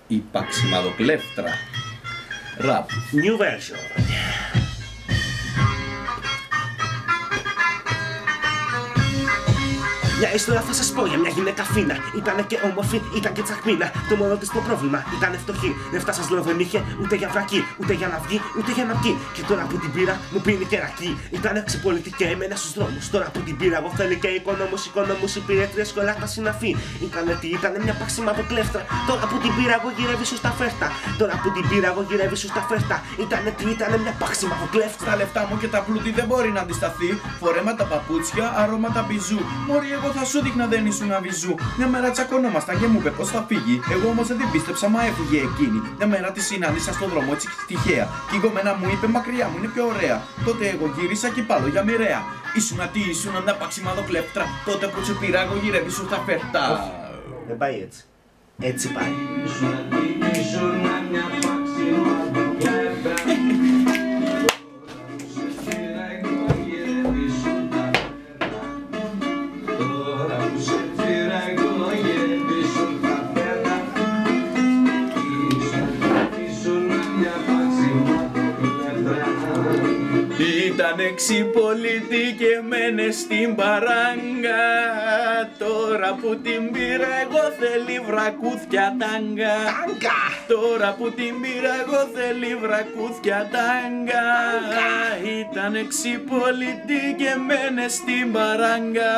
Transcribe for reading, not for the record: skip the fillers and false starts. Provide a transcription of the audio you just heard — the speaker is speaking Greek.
η παξιμαδοκλέφτρα. Ραπ. New version. Μια ιστορία θα σας πω για μια γυναίκα φίνα. Ήτανε και όμορφη, ήταν και τσακμίνα. Το μόνο της το πρόβλημα ήταν φτωχή. Λεφτά σας λέω δεν είχε ούτε για βρακή, ούτε για να βγει, ούτε για να πιει. Και τώρα που την πήρα μου πίνει και ρακί. Ήτανε ξυπολιτή και έμενα στους δρόμους. Τώρα που την πήρα εγώ θέλει και οικονόμους υπηρέτρια σκολά τα συναφή. Ήτανε τι, ήτανε μια παξιμαδοκλέφτρα. Τώρα που την πήρα εγώ γυρεύει σου στα φέρτα. Τώρα που την πήρα εγώ γυρεύει σου στα φέρτα. Ήτανε τι, ήτανε μια παξιμαδοκλέφτρα. Τα λεφτά μου και τα πλούτη δεν μπορεί να αντισταθεί. Φορέματα παπούτσια, αρώματα μπιζού. Μωρή, εγώ θα σου δείχνα δεν ήσουν αβιζού. Μια μέρα τσακωνόμασταν και μου είπε πως θα φύγει. Εγώ όμως δεν την πίστεψα, μα έφυγε εκείνη. Μια μέρα τη συνάντησα στον δρόμο έτσι τυχαία. Κι η γκομένα μου είπε μακριά μου είναι πιο ωραία. Τότε εγώ γύρισα και πάλι για μοιραία. Ήσουνα τι ήσουνα, μια παξιμαδοκλέφτρα. Τότε που σε πήρα εγώ γυρεύει σου στα φέρτα. Δεν πάει έτσι. Έτσι πάει. Ήταν ξυπολίτη και μένε στην παράγκα. Τώρα που την πήρα εγώ θέλει βρακούθια τάγκα. Τώρα που την πήρα εγώ θέλει βρακούθια τάγκα. Ήταν ξυπολίτη και μένε στην παράγκα.